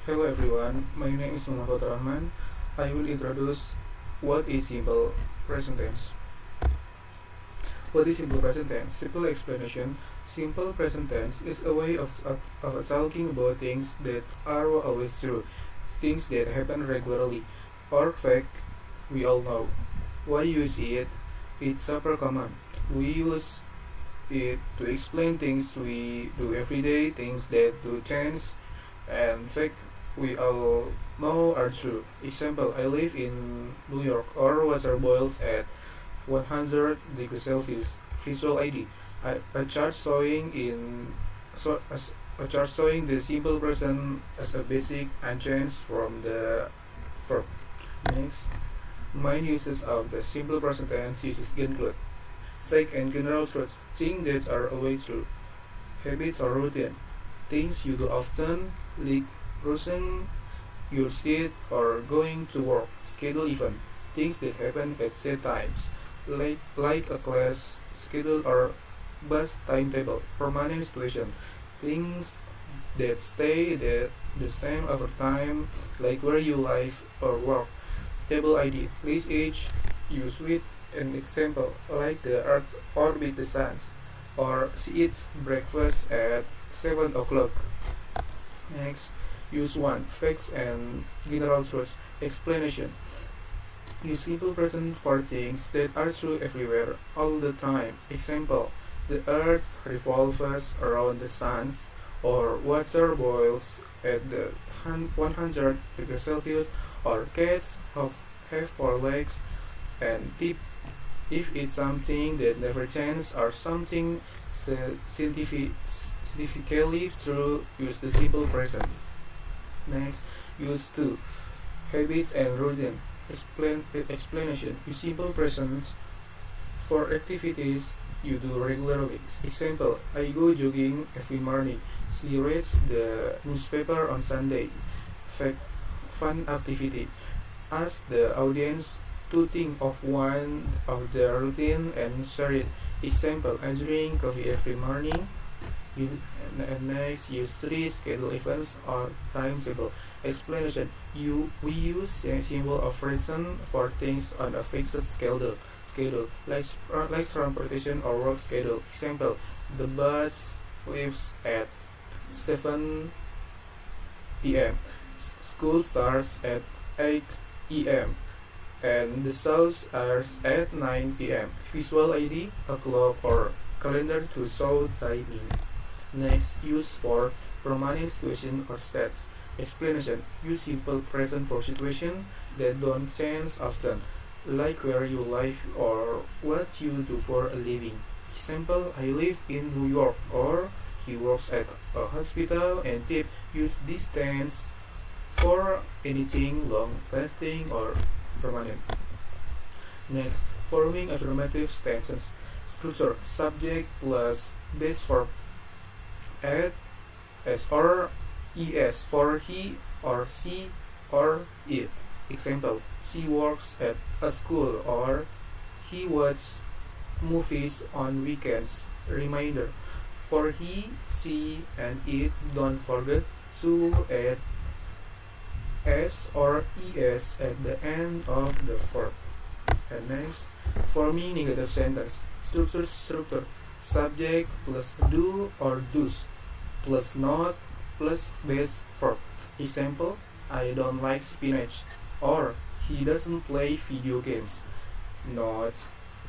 Hello everyone, my name is Muhammad Faturrahman. I will introduce what is simple present tense. What is simple present tense? Simple explanation. Simple present tense is a way of talking about things that are always true, things that happen regularly, or fact we all know. Why use it? It's super common. We use it to explain things we do every day, things that do change, and fact we all know are true. Example, I live in New York, or water boils at 100 degrees Celsius. Visual ID. A chart showing a chart showing the simple present as a basic unchanged from the verb. Next, main uses of the simple present tense uses include fake and general truths, things that are always true, habits or routine, things you do often, like brushing your teeth or going to work, schedule event, things that happen at set times, like a class schedule or bus timetable, permanent situation, things that stay the same over time, like where you live or work. Table ID, list each use with an example, like the Earth orbit the Sun, or she eats breakfast at 7 o'clock. Next, use 1. Facts and general truths. Explanation. Use simple present for things that are true everywhere, all the time. Example, the earth revolves around the sun, or water boils at the 100 degrees Celsius, or cats have 4 legs and teeth. If it's something that never changes or something scientifically true, use the simple present. Next, use 2. Habits and routine. Explanation. Use simple present for activities you do regularly. Example, I go jogging every morning. She reads the newspaper on Sunday. Fact, fun activity. Ask the audience to think of one of their routine and share it. Example, I drink coffee every morning. And next, use 3. Schedule events or timetable. Explanation. We use a symbol of reason for things on a fixed schedule, like transportation or work schedule. Example, the bus leaves at 7 p.m. School starts at 8 a.m. and the show starts at 9 p.m. Visual ID, a clock or calendar to show timing. Next, use for permanent situation or states. Explanation. Use simple present for situation that don't change often, like where you live or what you do for a living. Example, I live in New York, or he works at a hospital. And tip, use this tense for anything long-lasting or permanent. Next, forming affirmative sentences. Structure. Subject plus base verb. Add s or es for he or she or it. Example, she works at a school, or he watches movies on weekends. Reminder, for he, she, and it, don't forget to add s or es at the end of the verb. And next, forming negative sentence. Structure. Subject plus do or does plus not plus base verb. Example, I don't like spinach, or he doesn't play video games. Note,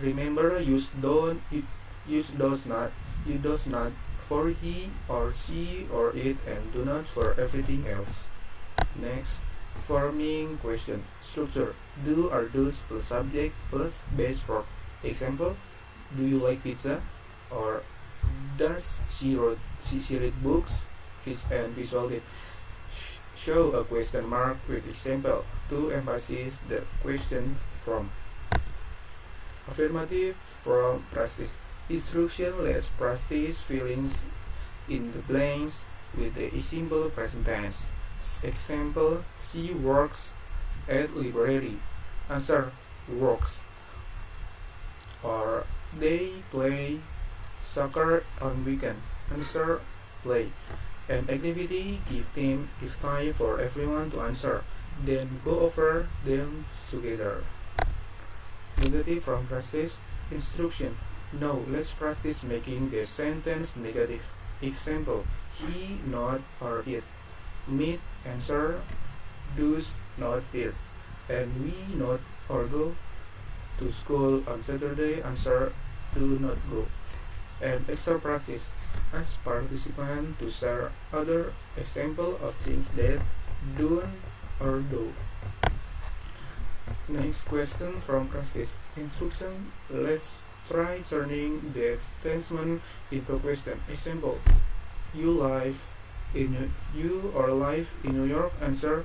remember, use does not, you does not for he or she or it, and do not for everything else. Next, forming question. Structure. Do or does plus subject plus base verb. Example, do you like pizza? Or does she read books? And visual tip. Show a question mark with example to emphasize the question from. Affirmative from practice. Instruction lets practice feelings in the blanks with the simple present tense. Example, she works at library. Answer, works. Or they play soccer on weekend. Answer, play. An activity gives time for everyone to answer, then go over them together. Negative from practice. Instruction. Now let's practice making the sentence negative. Example: he, not, or it. Meet, answer, does, not, it. And we, not, or go to school on Saturday, answer, do not go. And extra practice. Ask participants to share other example of things that don't or do. Next question from practice. Instruction. Let's try turning the statement into question. Example: you live in New York. Answer: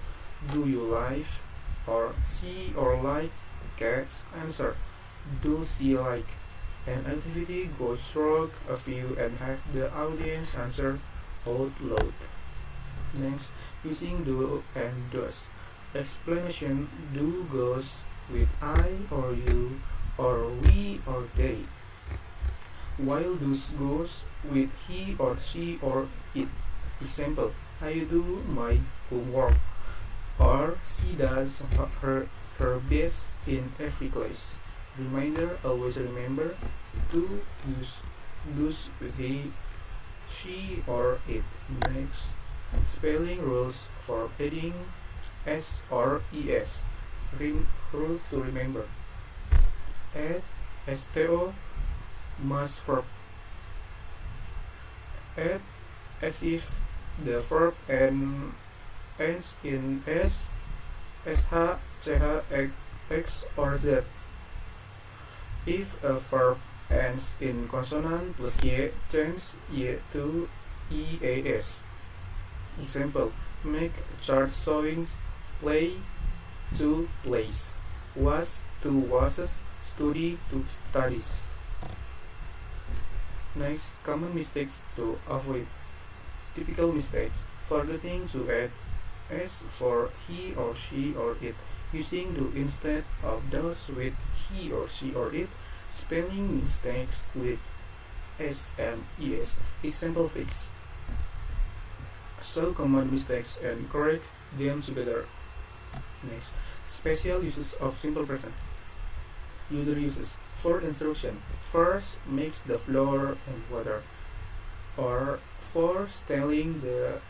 do you live or see or like cats? Answer: do she like? An activity goes through a few and have the audience answer out loud. Next, using do and does. Explanation: do goes with I or you or we or they, while does goes with he or she or it. Example: I do my homework, or she does her best in every class. Reminder: always remember to use does with he, she, or it. Next, spelling rules for adding s or es. Rules to remember: add sto must verb. Add as if the verb ends in s, sh, ch, x, or z. If a verb ends in consonant plus y, change y to eas. Example: make a chart showing play to plays, was to washes, study to studies. Next, common mistakes to avoid. Typical mistakes: forgetting to add s for he or she or it, using do instead of does with he or she or it, spelling mistakes with s and es. Example fix. So common mistakes and correct them together. Next, special uses of simple present. User uses: for instruction, first mix the flour and water, or for telling the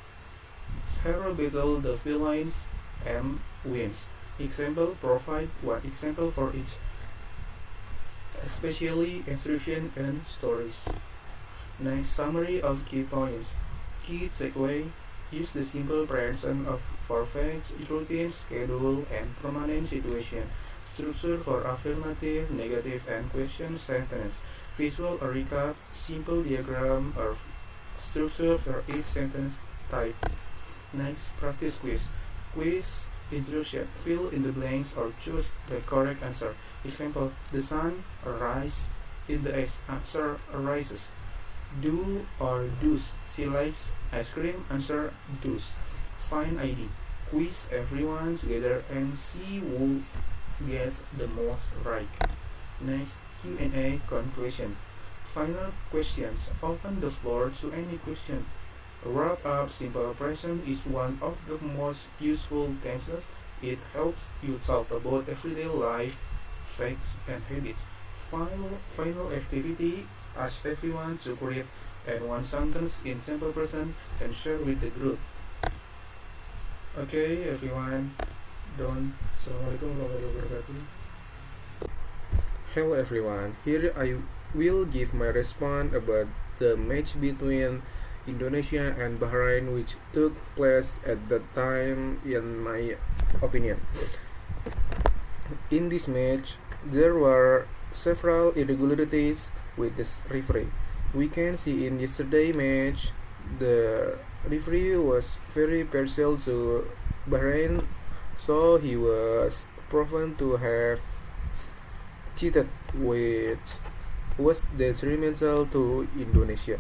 hero battle the villains and wins. Example: provide one example for each. Especially instruction and stories. Next, summary of key points. Key takeaway: use the simple present of for facts, routine, schedule, and permanent situation. Structure for affirmative, negative, and question sentence. Visual or recap, simple diagram or structure for each sentence type. Next, practice quiz. Quiz instruction: fill in the blanks or choose the correct answer. Example: the sun rises in the east. Answer: rises. Do or does she likes ice cream? Answer: does. Find ID. Quiz everyone together and see who gets the most right. Next, Q&A conclusion. Final questions. Open the floor to any question. Wrap up. Simple present is one of the most useful tenses. It helps you talk about everyday life, facts, and habits. Final activity. Ask everyone to create and one sentence in simple present and share with the group. Okay, everyone. Assalamualaikum warahmatullahi wabarakatuh. Hello, everyone. Here I will give my response about the match between Indonesia and Bahrain, which took place at that time, in my opinion. In this match, there were several irregularities with the referee. We can see in yesterday's match, the referee was very partial to Bahrain, so he was proven to have cheated, which was detrimental to Indonesia.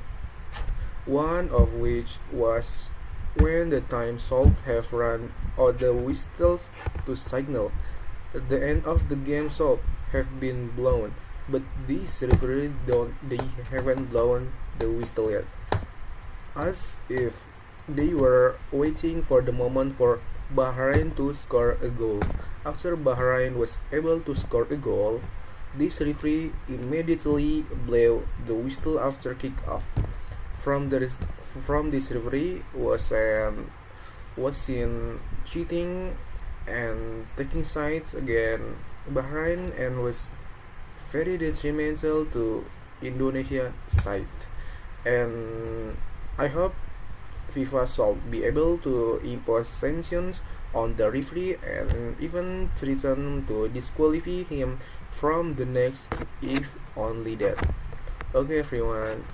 One of which was when the time should have run out the whistles to signal the end of the game should have been blown, but these referees haven't blown the whistle yet, as if They were waiting for the moment for Bahrain to score a goal. After Bahrain was able to score a goal, this referee immediately blew the whistle after kick-off. From this referee was seen cheating and taking sides against Bahrain and was very detrimental to Indonesia side. And I hope FIFA shall be able to impose sanctions on the referee and even threaten to disqualify him from the next if only that. Okay everyone,